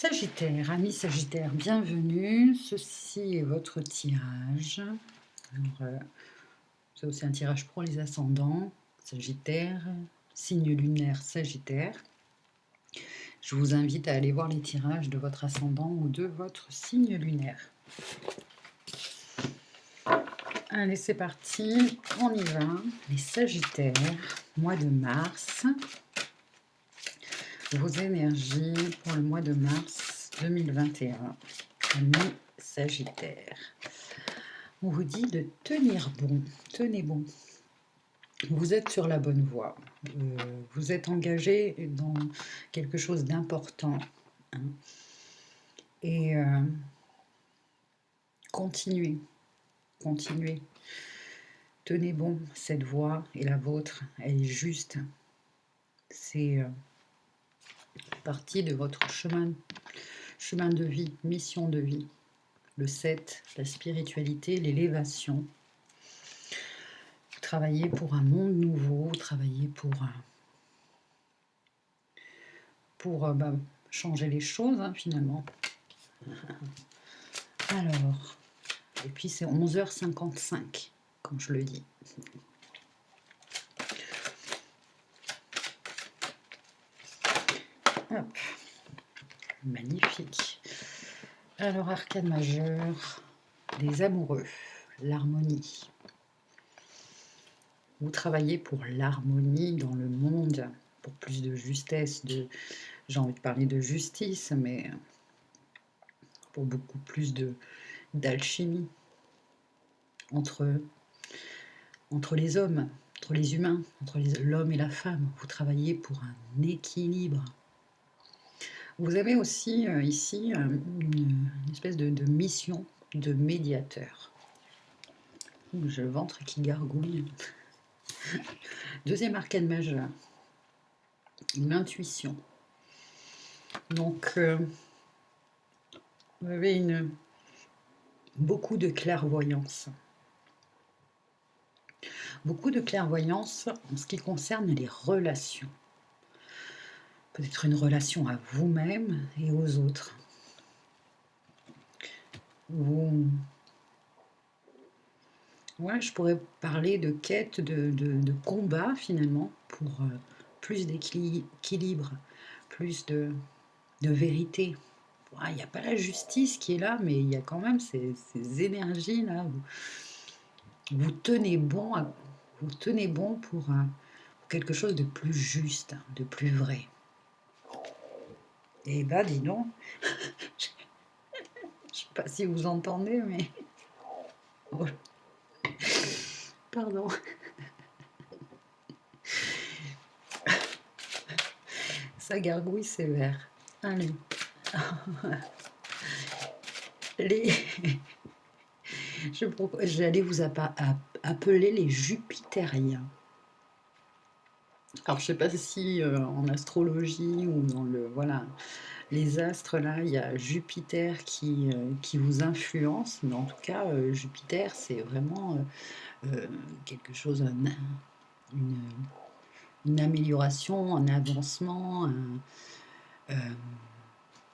Sagittaire, amis Sagittaire, bienvenue. Ceci est votre tirage. C'est aussi un tirage pour les ascendants. Sagittaire, signe lunaire Sagittaire. Je vous invite à aller voir les tirages de votre ascendant ou de votre signe lunaire. Allez, c'est parti, on y va. Les Sagittaires, mois de mars. Vos énergies pour le mois de mars 2021. Amis Sagittaire. On vous dit de tenir bon, tenez bon. Vous êtes sur la bonne voie. Vous êtes engagé dans quelque chose d'important. Hein. Et continuez, continuez. Tenez bon, cette voie est la vôtre, elle est juste. C'est partie de votre chemin de vie, mission de vie. Le 7, la spiritualité, l'élévation. Travailler pour un monde nouveau, travailler pour changer les choses, hein, finalement. Alors, et puis c'est 11h55, comme je le dis. Hop. Magnifique. Alors, arcane majeur, les amoureux, l'harmonie. Vous travaillez pour l'harmonie dans le monde, pour plus de justesse, j'ai envie de parler de justice, mais pour beaucoup plus d'alchimie entre les hommes, entre les humains, entre l'homme et la femme. Vous travaillez pour un équilibre. Vous avez aussi ici une espèce de mission de médiateur. J'ai le ventre qui gargouille. Deuxième arcane majeur, l'intuition. Donc, vous avez beaucoup de clairvoyance. Beaucoup de clairvoyance en ce qui concerne les relations. Peut-être une relation à vous-même et aux autres. Ouais, je pourrais parler de quête, de combat finalement, pour plus d'équilibre, plus de vérité. Il n'y a pas la justice qui est là, mais il y a quand même ces énergies-là. Vous tenez bon, pour quelque chose de plus juste, de plus vrai. Et bah, dis donc, je ne sais pas si vous entendez, mais... Oh. Pardon. Ça gargouille sévère. Allez. J'allais vous appeler les Jupitériens. Alors, je ne sais pas si en astrologie ou dans les astres, là, il y a Jupiter qui vous influence, mais en tout cas, Jupiter, c'est vraiment quelque chose, une amélioration, un avancement.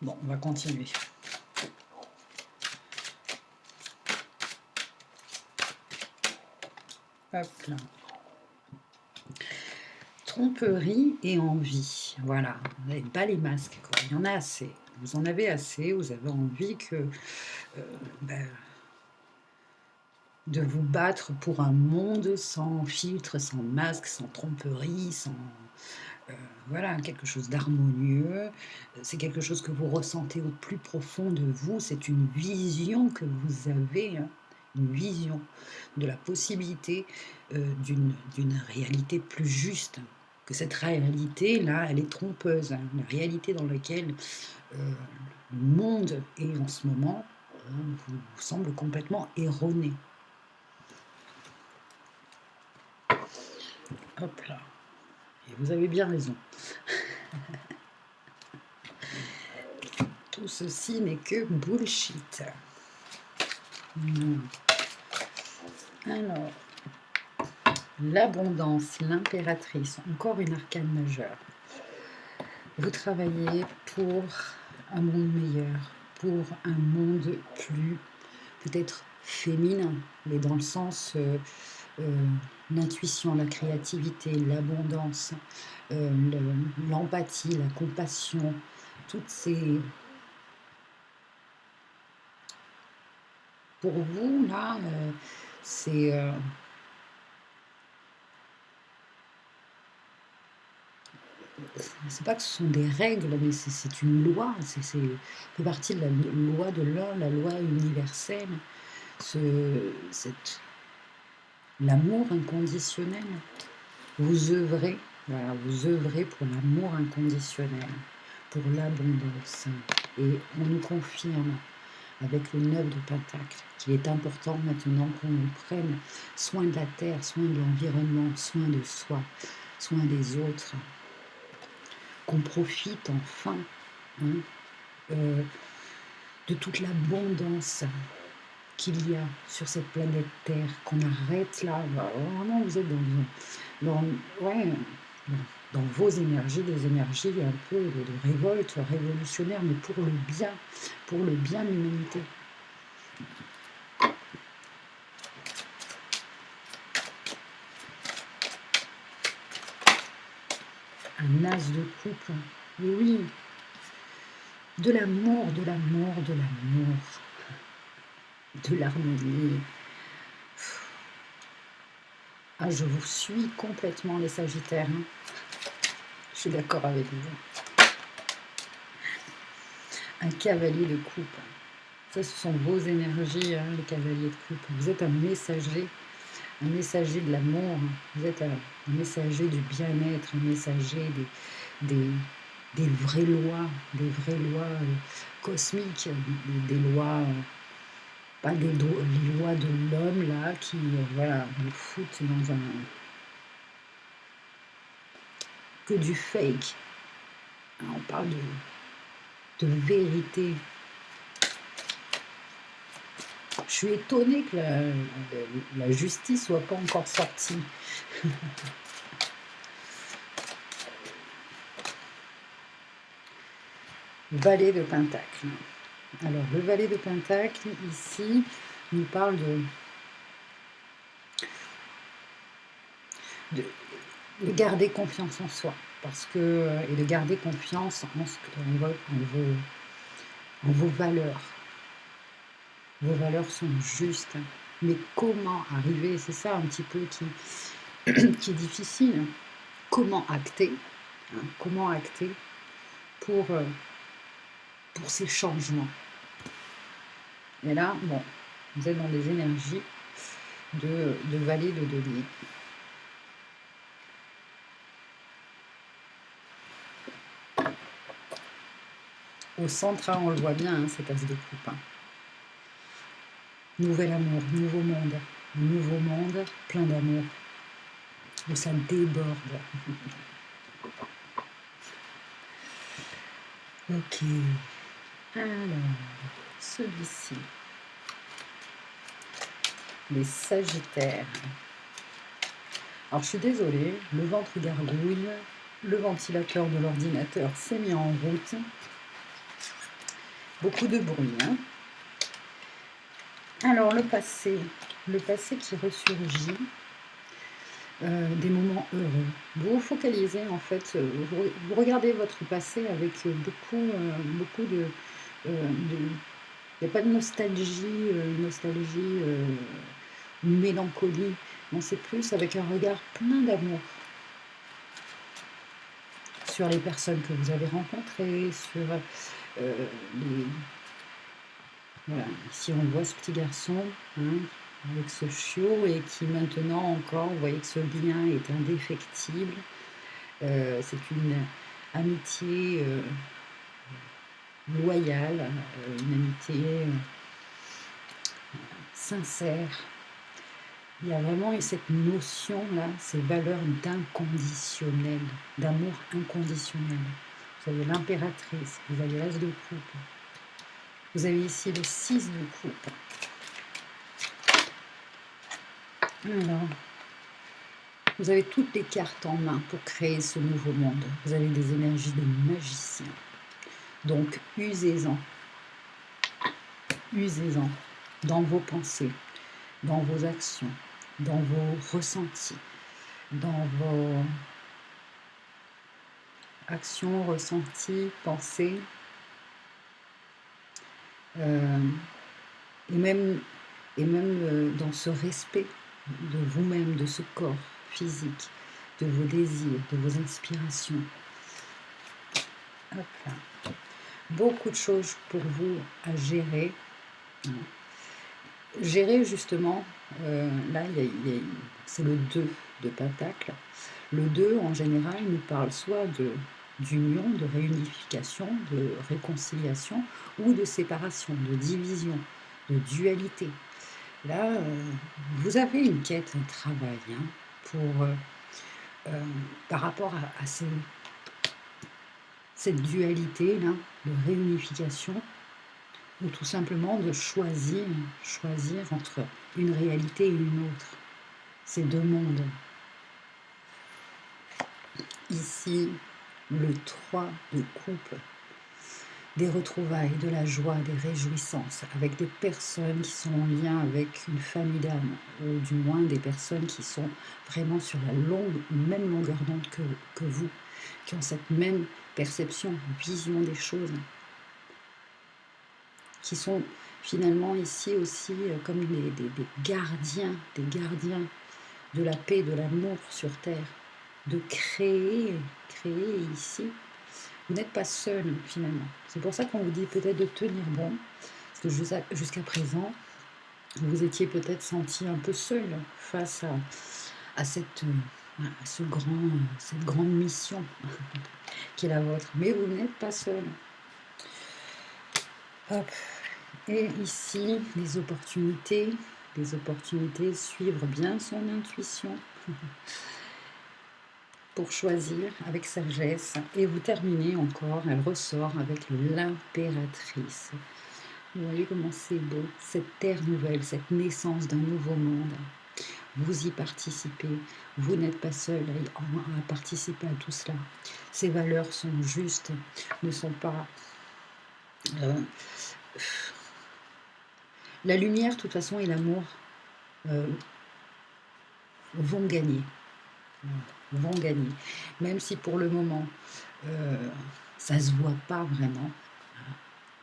Bon, on va continuer. Hop là. Tromperie et envie. Voilà, vous n'avez pas les masques, quoi. Il y en a assez. Vous en avez assez, vous avez envie de vous battre pour un monde sans filtre, sans masque, sans tromperie, voilà, quelque chose d'harmonieux. C'est quelque chose que vous ressentez au plus profond de vous. C'est une vision que vous avez, hein, une vision de la possibilité d'une réalité plus juste. Que cette réalité-là, elle est trompeuse. Hein, la réalité dans laquelle le monde est en ce moment vous semble complètement erroné. Hop là. Et vous avez bien raison. Tout ceci n'est que bullshit. Alors, l'abondance, l'impératrice, encore une arcane majeure. Vous travaillez pour un monde meilleur, pour un monde plus peut-être féminin, mais dans le sens l'intuition, la créativité, l'abondance, l'empathie, la compassion, toutes ces... Pour vous, là, c'est... c'est pas que ce sont des règles, mais c'est une loi, c'est fait partie de la loi de l'un, la loi universelle, l'amour inconditionnel. Vous œuvrez, voilà, vous œuvrez pour l'amour inconditionnel, pour l'abondance. Et on nous confirme avec le 9 de Pentacle qu'il est important maintenant qu'on prenne soin de la terre, soin de l'environnement, soin de soi, soin des autres, qu'on profite enfin de toute l'abondance qu'il y a sur cette planète Terre, qu'on arrête là, vraiment vous êtes ouais, dans vos énergies, des énergies un peu de révolte révolutionnaire, mais pour le bien de l'humanité. Un as de coupe, et oui, de l'amour, de l'amour, de l'amour, de l'harmonie. Ah, je vous suis complètement, les Sagittaires. Je suis d'accord avec vous. Un cavalier de coupe. Ça, ce sont vos énergies, les cavaliers de coupe. Vous êtes un messager de l'amour. Vous êtes un messager du bien-être, un messager des vraies lois, cosmiques, des lois, pas les lois de l'homme, là, qui, voilà, nous foutent dans un... que du fake. On parle de vérité. Je suis étonnée que la justice soit pas encore sortie. Valet de Pentacle. Alors, le Valet de Pentacle, ici, nous parle de garder confiance en soi. Parce que, et de garder confiance en vos valeurs. Vos valeurs sont justes. Mais comment arriver, c'est ça un petit peu qui est difficile. Comment acter, pour ces changements. Et là, bon, vous êtes dans des énergies de valet de denier. Au centre, on le voit bien, cet as de coupe. Nouvel amour, nouveau monde, plein d'amour, où ça déborde. Ok, alors, celui-ci, les Sagittaires. Alors, je suis désolée, le ventre gargouille, le ventilateur de l'ordinateur s'est mis en route. Beaucoup de bruit, Alors, le passé qui ressurgit, des moments heureux. Vous vous focalisez, en fait, vous regardez votre passé avec beaucoup de... il n'y a pas de nostalgie, une mélancolie. Non, c'est plus avec un regard plein d'amour sur les personnes que vous avez rencontrées, sur les... Voilà, ici on voit ce petit garçon avec ce chiot et qui maintenant encore, vous voyez que ce lien est indéfectible. C'est une amitié loyale, une amitié sincère. Il y a vraiment cette notion-là, ces valeurs d'inconditionnel, d'amour inconditionnel. Vous avez l'impératrice, vous avez l'as de coupe. Vous avez ici le 6 de coupe. Alors, vous avez toutes les cartes en main pour créer ce nouveau monde. Vous avez des énergies de magicien. Donc, usez-en dans vos pensées, dans vos actions, dans vos ressentis, dans vos actions, ressentis, pensées, euh, et même, dans ce respect de vous-même, de ce corps physique, de vos désirs, de vos inspirations. Hop là. Beaucoup de choses pour vous à gérer. Gérer justement, là, c'est le 2 de Pentacle. Le 2, en général, nous parle soit d'union, de réunification, de réconciliation, ou de séparation, de division, de dualité. Là, vous avez une quête, un travail, pour, par rapport à cette dualité-là, de réunification, ou tout simplement de choisir entre une réalité et une autre, ces deux mondes. Ici, le 3 de coupe, des retrouvailles, de la joie, des réjouissances, avec des personnes qui sont en lien avec une famille d'âme, ou du moins des personnes qui sont vraiment sur la même longueur d'onde que vous, qui ont cette même perception, vision des choses, qui sont finalement ici aussi comme des gardiens de la paix, de l'amour sur Terre, de créer ici. Vous n'êtes pas seul finalement. C'est pour ça qu'on vous dit peut-être de tenir bon, parce que jusqu'à présent, vous vous étiez peut-être senti un peu seul face à cette grande mission qui est la vôtre. Mais vous n'êtes pas seul. Hop. Et ici, les opportunités, suivre bien son intuition pour choisir avec sagesse. Et vous terminez encore, elle ressort avec l'impératrice. Vous voyez comment c'est beau, cette terre nouvelle, cette naissance d'un nouveau monde. Vous y participez, vous n'êtes pas seul à participer à tout cela. Ces valeurs sont justes, ne sont pas... La lumière, de toute façon, et l'amour vont gagner. Même si pour le moment, ça ne se voit pas vraiment.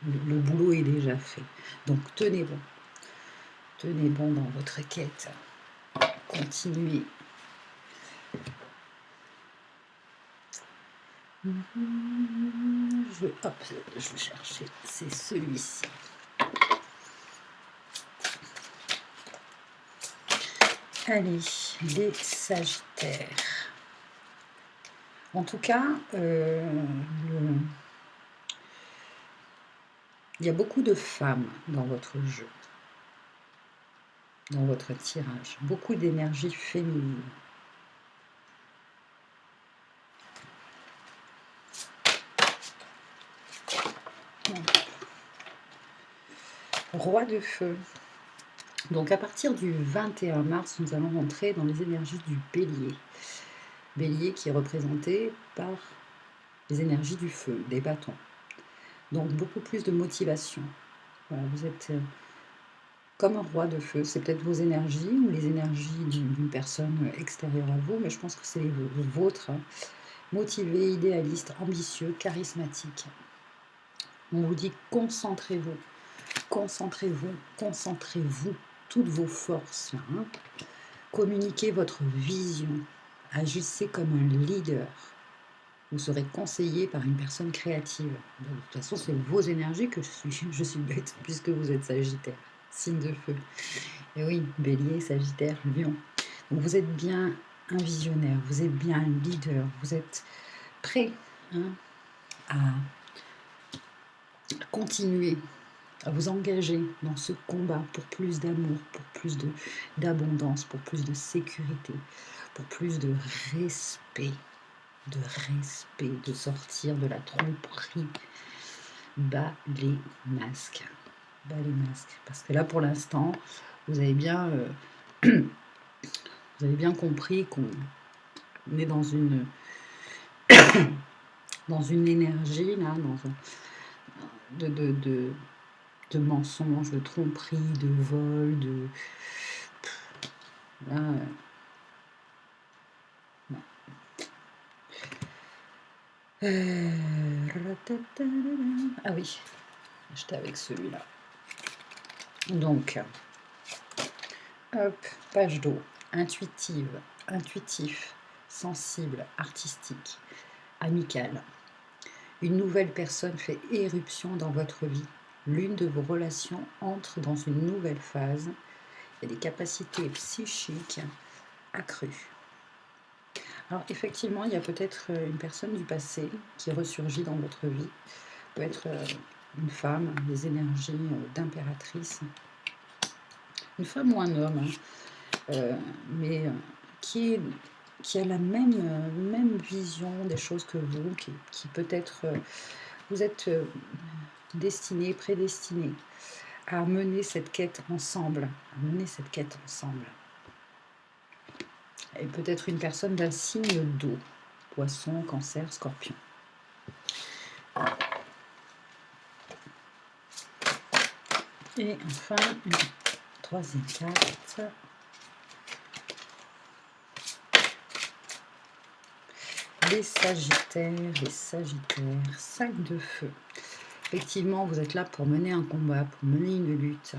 Le boulot est déjà fait. Donc, tenez bon. Tenez bon dans votre quête. Continuez. Je vais chercher. C'est celui-ci. Allez, les Sagittaires. En tout cas, il y a beaucoup de femmes dans votre jeu, dans votre tirage. Beaucoup d'énergie féminine. Roi de feu. Donc à partir du 21 mars, nous allons entrer dans les énergies du bélier. Bélier qui est représenté par les énergies du feu, des bâtons. Donc beaucoup plus de motivation. Voilà, vous êtes comme un roi de feu. C'est peut-être vos énergies ou les énergies d'une personne extérieure à vous, mais je pense que c'est les vôtres. Motivé, idéaliste, ambitieux, charismatique. On vous dit concentrez-vous. Concentrez-vous toutes vos forces. Communiquez votre vision. Agissez comme un leader. Vous serez conseillé par une personne créative. De toute façon, c'est vos énergies que je suis bête, puisque vous êtes Sagittaire, signe de feu. Et oui, Bélier, Sagittaire, Lion. Donc vous êtes bien un visionnaire, vous êtes bien un leader, vous êtes prêt à continuer, à vous engager dans ce combat pour plus d'amour, pour plus d'abondance, pour plus de sécurité, pour plus de respect, de sortir de la tromperie. Bas les masques. Parce que là, pour l'instant, vous avez bien compris qu'on est dans une énergie, là, de, de, de, de mensonges, de tromperies, de vols, de... Là, non. Ah oui, j'étais avec celui-là. Donc, hop, page d'eau, intuitive, intuitif, sensible, artistique, amical. Une nouvelle personne fait éruption dans votre vie. L'une de vos relations entre dans une nouvelle phase. Il y a des capacités psychiques accrues. Alors effectivement, il y a peut-être une personne du passé qui ressurgit dans votre vie. Peut être une femme, des énergies d'impératrice. Une femme ou un homme, hein, mais qui a la même vision des choses que vous, qui peut-être vous êtes destiné, prédestiné à mener cette quête ensemble, Et peut-être une personne d'un signe d'eau, poisson, cancer, scorpion. Et enfin, une troisième carte. Les Sagittaires, 5 de feu. Effectivement, vous êtes là pour mener un combat, pour mener une lutte.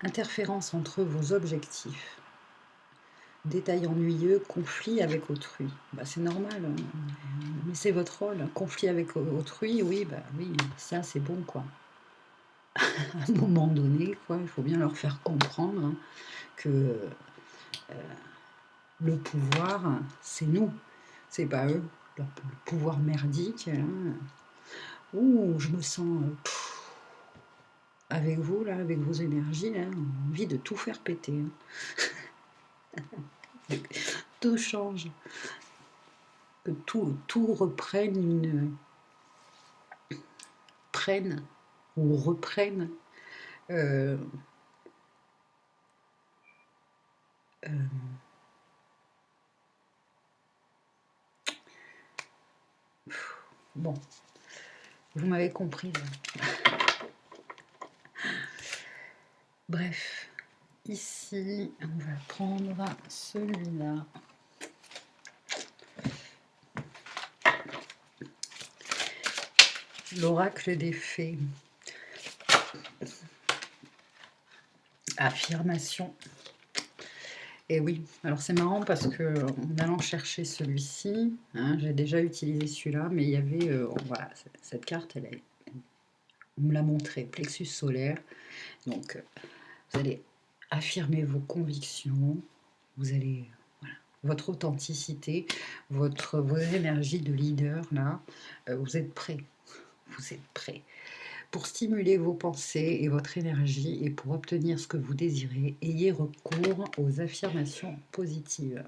Interférence entre vos objectifs. Détail ennuyeux, conflit avec autrui. Bah, c'est normal, mais c'est votre rôle. Conflit avec autrui, oui, bah oui, ça c'est bon, quoi. À un moment donné, quoi, il faut bien leur faire comprendre, hein, que le pouvoir, c'est nous, c'est pas eux. Le pouvoir merdique, hein. Ouh, je me sens avec vous, là, avec vos énergies, là, envie de tout faire péter. Hein. Tout change. Que tout reprenne prenne ou reprenne bon, vous m'avez compris là. Bref, ici, on va prendre celui-là. L'oracle des fées. Affirmation. Et oui, alors c'est marrant parce que en allant chercher celui-ci, hein, j'ai déjà utilisé celui-là, mais il y avait, voilà, cette carte, on me l'a montré, plexus solaire. Donc, vous allez affirmer vos convictions, vous allez, voilà, votre authenticité, vos énergies de leader, là, vous êtes prêts, Pour stimuler vos pensées et votre énergie et pour obtenir ce que vous désirez, ayez recours aux affirmations positives.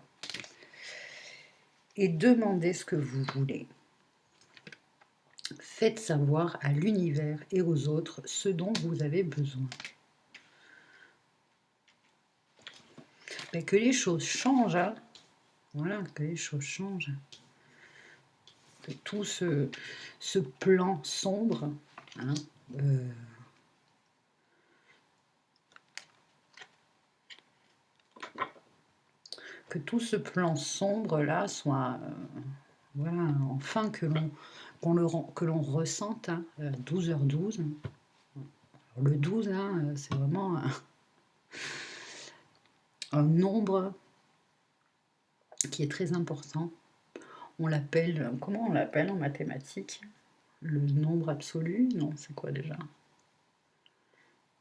Et demandez ce que vous voulez. Faites savoir à l'univers et aux autres ce dont vous avez besoin. Mais que les choses changent, hein. Voilà, que les choses changent. Que tout ce plan sombre, hein, que tout ce plan sombre là soit, voilà, enfin que l'on ressente, hein, 12h12. Le 12, hein, c'est vraiment un nombre qui est très important. On l'appelle, comment on l'appelle en mathématiques? Le nombre absolu? Non, c'est quoi déjà?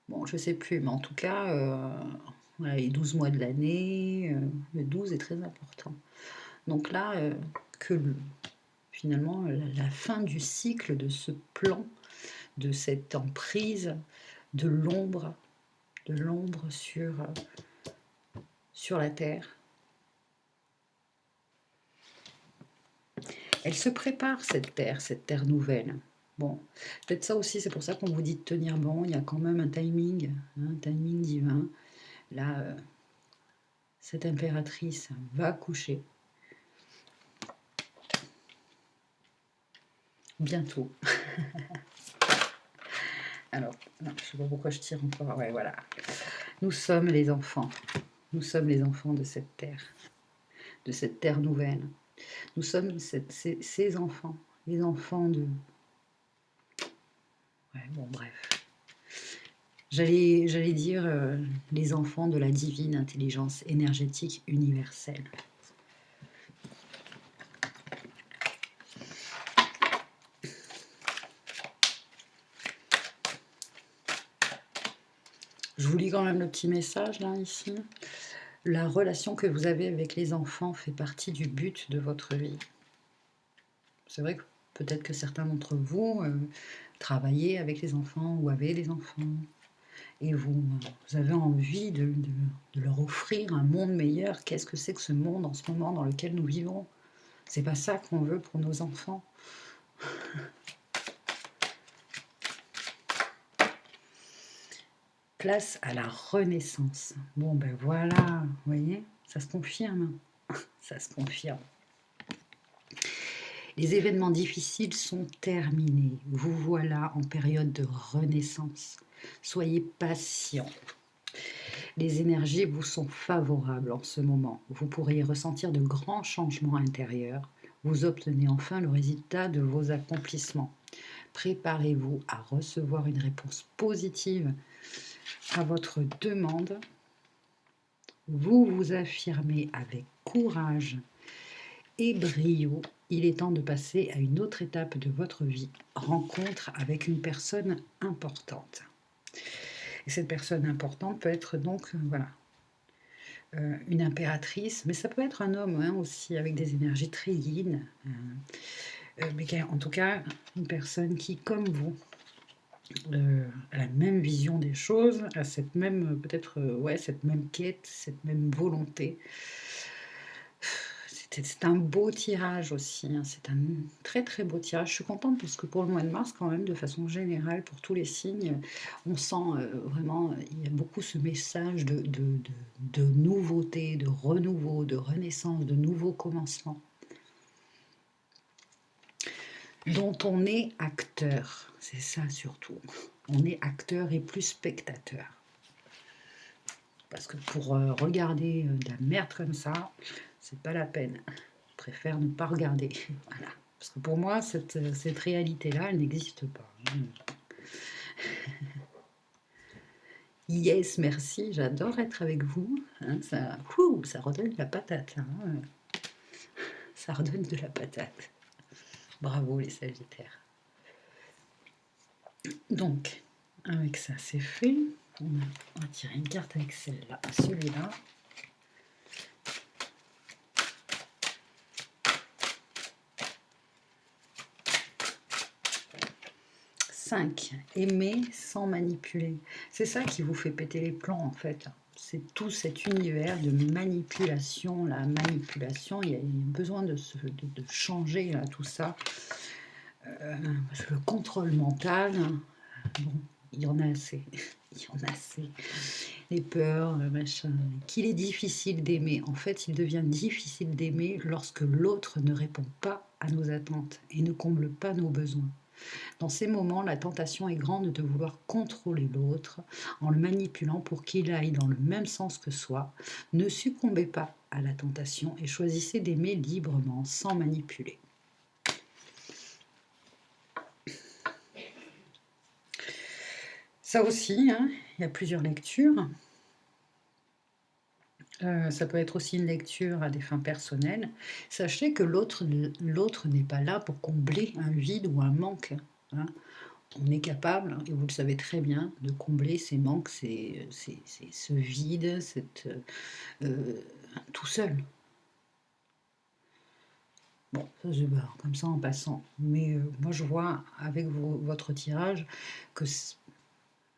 Bon, je sais plus, mais en tout cas, voilà, les 12 mois de l'année, le 12 est très important. Donc là, finalement, la fin du cycle de ce plan, de cette emprise, de l'ombre sur la Terre. Elle se prépare, cette terre nouvelle. Bon, peut-être ça aussi, c'est pour ça qu'on vous dit de tenir bon, il y a quand même un timing, hein, un timing divin. Là, cette impératrice va coucher. bientôt. Alors, non, je ne sais pas pourquoi je tire encore. Ouais, voilà. Nous sommes les enfants. Nous sommes les enfants de cette terre nouvelle. Nous sommes ces enfants, les enfants de... Ouais, bon, bref. J'allais dire les enfants de la divine intelligence énergétique universelle. Je vous lis quand même le petit message là, ici. La relation que vous avez avec les enfants fait partie du but de votre vie. C'est vrai que peut-être que certains d'entre vous travaillez avec les enfants ou avez des enfants et vous avez envie de leur offrir un monde meilleur. Qu'est-ce que c'est que ce monde en ce moment dans lequel nous vivons? C'est pas ça qu'on veut pour nos enfants. Place à la renaissance. Bon ben voilà, vous voyez, ça se confirme. Ça se confirme. Les événements difficiles sont terminés. Vous voilà en période de renaissance. Soyez patient. Les énergies vous sont favorables en ce moment. Vous pourriez ressentir de grands changements intérieurs. Vous obtenez enfin le résultat de vos accomplissements. Préparez-vous à recevoir une réponse positive à votre demande. Vous vous affirmez avec courage et brio. Il est temps de passer à une autre étape de votre vie. Rencontre avec une personne importante. Et cette personne importante peut être donc, voilà, une impératrice, mais ça peut être un homme hein, aussi, avec des énergies très yin, mais qui, en tout cas, une personne qui, comme vous, a la même vision des choses, a cette même, peut-être, ouais, cette même quête, cette même volonté. C'est un beau tirage aussi, hein. C'est un très très beau tirage. Je suis contente parce que pour le mois de mars, quand même, de façon générale, pour tous les signes, on sent vraiment, il y a beaucoup ce message de nouveauté, de renouveau, de renaissance, de nouveaux commencements, dont on est acteur. C'est ça surtout. On est acteur et plus spectateur. Parce que pour regarder de la merde comme ça, c'est pas la peine. Je préfère ne pas regarder. Voilà. Parce que pour moi, cette réalité-là, elle n'existe pas. Yes, merci, j'adore être avec vous. Hein, ça redonne de la patate. Hein. Ça redonne de la patate. Bravo les Sagittaires. Donc, avec ça, c'est fait. On va tirer une carte avec celle-là, celui-là. 5. Aimer sans manipuler. C'est ça qui vous fait péter les plombs en fait. C'est tout cet univers de manipulation. La manipulation, il y a besoin de changer là, tout ça. Parce que le contrôle mental, bon, il y en a assez. Il y en a assez. Les peurs, machin. Qu'il est difficile d'aimer. En fait, il devient difficile d'aimer lorsque l'autre ne répond pas à nos attentes et ne comble pas nos besoins. Dans ces moments, la tentation est grande de vouloir contrôler l'autre en le manipulant pour qu'il aille dans le même sens que soi. Ne succombez pas à la tentation et choisissez d'aimer librement, sans manipuler. Ça aussi, hein, il y a plusieurs lectures. Ça peut être aussi une lecture à des fins personnelles. Sachez que l'autre n'est pas là pour combler un vide ou un manque. Hein. On est capable, et vous le savez très bien, de combler ces manques, ce vide, tout seul. Bon, ça je barre comme ça en passant. Mais moi je vois avec votre tirage que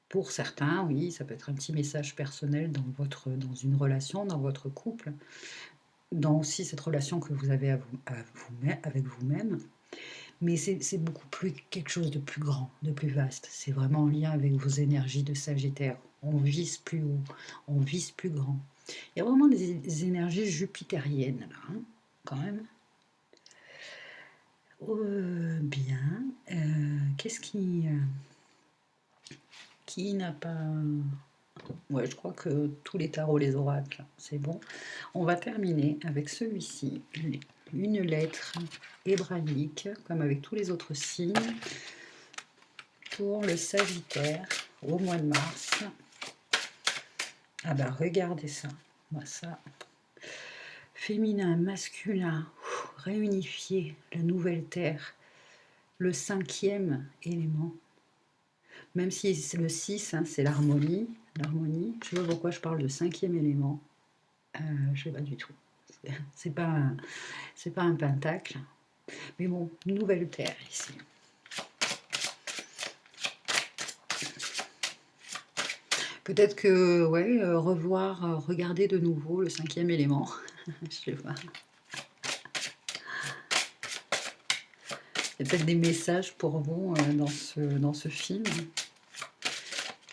pour certains, oui, ça peut être un petit message personnel dans une relation, dans votre couple, dans aussi cette relation que vous avez avec vous-même. Mais c'est beaucoup plus quelque chose de plus grand, de plus vaste. C'est vraiment en lien avec vos énergies de Sagittaire. On vise plus haut, on vise plus grand. Il y a vraiment des énergies jupitériennes là, hein, quand même. Bien. Qu'est-ce qui n'a pas... Ouais, je crois que tous les tarots, les oracles, c'est bon. On va terminer avec celui-ci. Une lettre hébraïque, comme avec tous les autres signes, pour le Sagittaire au mois de mars. Ah bah regardez ça. Moi, ça. Féminin, masculin, réunifié, la nouvelle terre, le 5e élément. Même si c'est le 6, hein, c'est l'harmonie. L'harmonie, je sais pas pourquoi je parle de 5e élément. Je sais pas du tout. C'est pas un pentacle. Mais bon, nouvelle terre ici. Peut-être que, ouais, regarder de nouveau le 5e élément. Je sais pas. Il y a peut-être des messages pour vous dans ce film.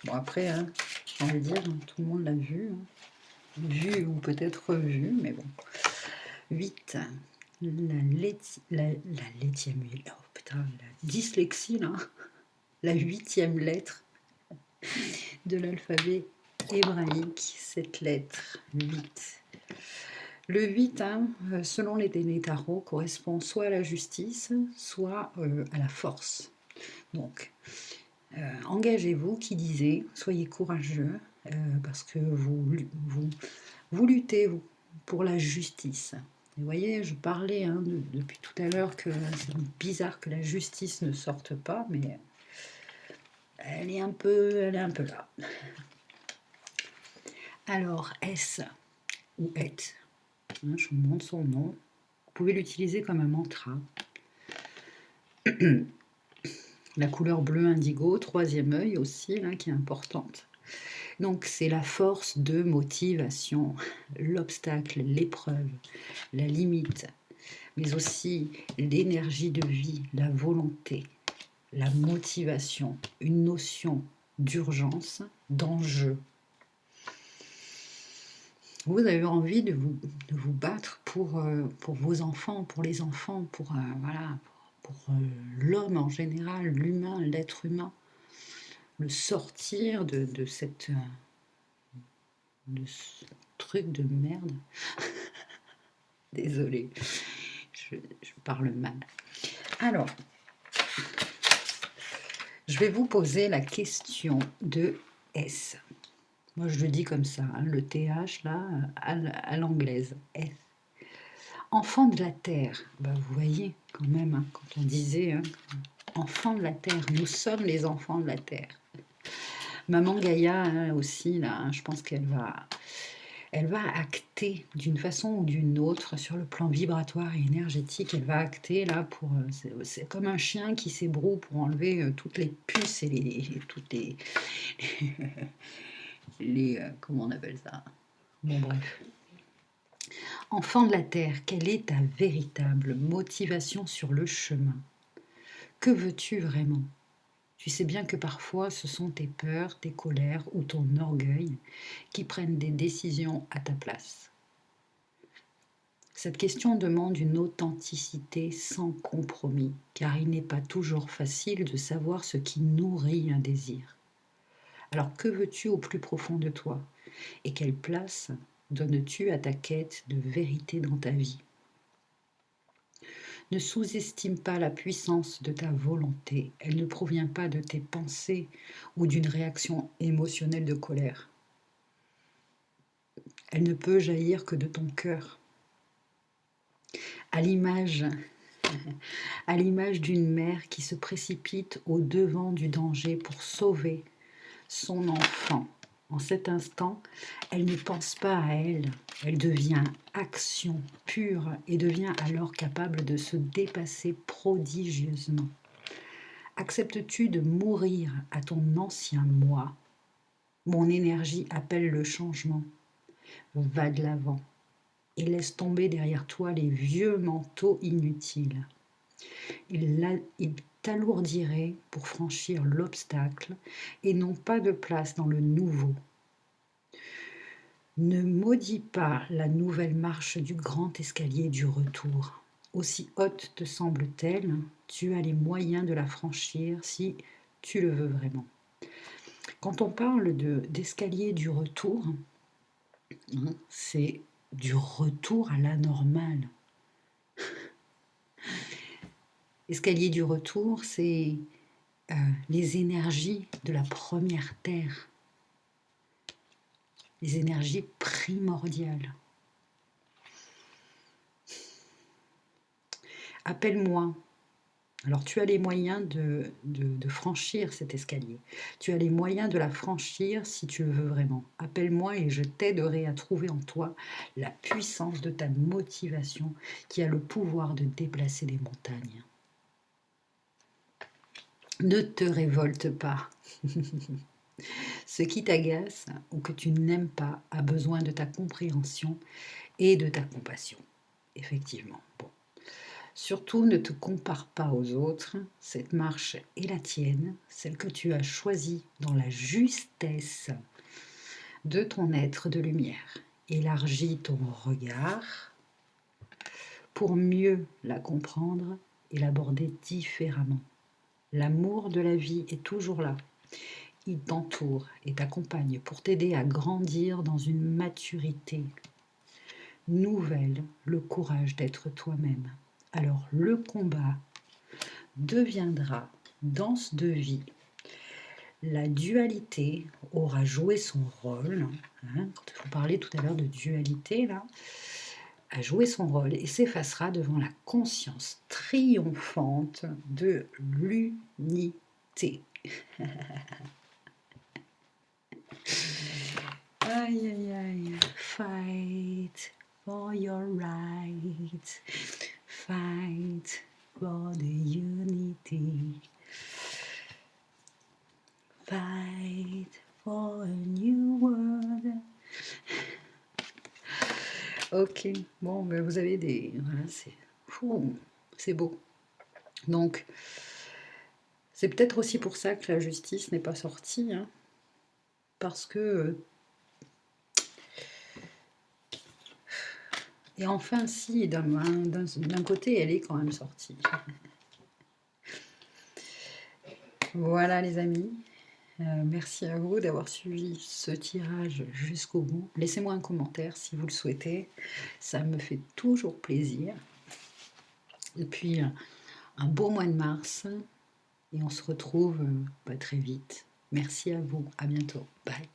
Bon, après, hein, j'ai envie de dire, tout le monde l'a vu. Hein. Vu ou peut-être revu, mais bon. 8. La laitième... Oh putain, la dyslexie, là. La 8e lettre de l'alphabet hébraïque. Cette lettre, 8. Le 8, hein, selon les tarots, correspond soit à la justice, soit à la force. Donc, engagez-vous, qui disait, soyez courageux, parce que vous luttez pour la justice. Vous voyez, je parlais depuis tout à l'heure que c'est bizarre que la justice ne sorte pas, mais elle est un peu là. Alors, S ou Et, hein, je vous montre son nom. Vous pouvez l'utiliser comme un mantra. La couleur bleu indigo, 3e œil aussi, là, qui est importante. Donc, c'est la force de motivation, l'obstacle, l'épreuve, la limite, mais aussi l'énergie de vie, la volonté, la motivation, une notion d'urgence, d'enjeu. Vous avez envie de vous battre pour vos enfants, pour les enfants, pour l'homme en général, l'humain, l'être humain, le sortir de ce truc de merde. Désolée, je parle mal. Alors, je vais vous poser la question de S. Moi, je le dis comme ça, hein, le TH, là, à l'anglaise. S. Enfant de la Terre. Ben, vous voyez, quand même, hein, quand on disait hein, enfant de la Terre, nous sommes les enfants de la Terre. Maman Gaïa hein, aussi, là, hein, je pense qu'elle va acter d'une façon ou d'une autre sur le plan vibratoire et énergétique. Elle va acter là pour. C'est comme un chien qui s'ébroue pour enlever toutes les puces et toutes les comment on appelle ça? Bon bref. Enfant de la Terre, quelle est ta véritable motivation sur le chemin? Que veux-tu vraiment? Tu sais bien que parfois ce sont tes peurs, tes colères ou ton orgueil qui prennent des décisions à ta place. Cette question demande une authenticité sans compromis, car il n'est pas toujours facile de savoir ce qui nourrit un désir. Alors que veux-tu au plus profond de toi? Et quelle place donnes-tu à ta quête de vérité dans ta vie? Ne sous-estime pas la puissance de ta volonté. Elle ne provient pas de tes pensées ou d'une réaction émotionnelle de colère. Elle ne peut jaillir que de ton cœur. À l'image d'une mère qui se précipite au devant du danger pour sauver son enfant. En cet instant, elle ne pense pas à elle, elle devient action pure et devient alors capable de se dépasser prodigieusement. Acceptes-tu de mourir à ton ancien moi? Mon énergie appelle le changement. Va de l'avant et laisse tomber derrière toi les vieux manteaux inutiles. Il t'alourdirait pour franchir l'obstacle et n'ont pas de place dans le nouveau. Ne maudis pas la nouvelle marche du grand escalier du retour. Aussi haute te semble-t-elle, tu as les moyens de la franchir si tu le veux vraiment. Quand on parle d'escalier du retour, hein, c'est du retour à la normale. Escalier du retour, c'est les énergies de la première terre, les énergies primordiales. Appelle-moi. Alors tu as les moyens de franchir cet escalier. Tu as les moyens de la franchir si tu le veux vraiment. Appelle-moi et je t'aiderai à trouver en toi la puissance de ta motivation qui a le pouvoir de déplacer des montagnes. Ne te révolte pas. Ce qui t'agace ou que tu n'aimes pas a besoin de ta compréhension et de ta compassion. Effectivement. Bon. Surtout, ne te compare pas aux autres. Cette marche est la tienne, celle que tu as choisie dans la justesse de ton être de lumière. Élargis ton regard pour mieux la comprendre et l'aborder différemment. L'amour de la vie est toujours là. Il t'entoure et t'accompagne pour t'aider à grandir dans une maturité nouvelle, le courage d'être toi-même. Alors le combat deviendra danse de vie. La dualité aura joué son rôle. Hein, quand je vous parlais tout à l'heure de dualité, là, a joué son rôle et s'effacera devant la conscience triomphante de l'unité. Aïe, aïe, aïe. Fight for your right. Fight for the unity. Fight for a new world. Ok, bon, ben vous avez des... Voilà, c'est beau. Donc, c'est peut-être aussi pour ça que la justice n'est pas sortie, hein, parce que... Et enfin, si, d'un côté, elle est quand même sortie. Voilà les amis, merci à vous d'avoir suivi ce tirage jusqu'au bout. Laissez-moi un commentaire si vous le souhaitez, ça me fait toujours plaisir. Et puis, un beau mois de mars, et on se retrouve très vite. Merci à vous, à bientôt, bye.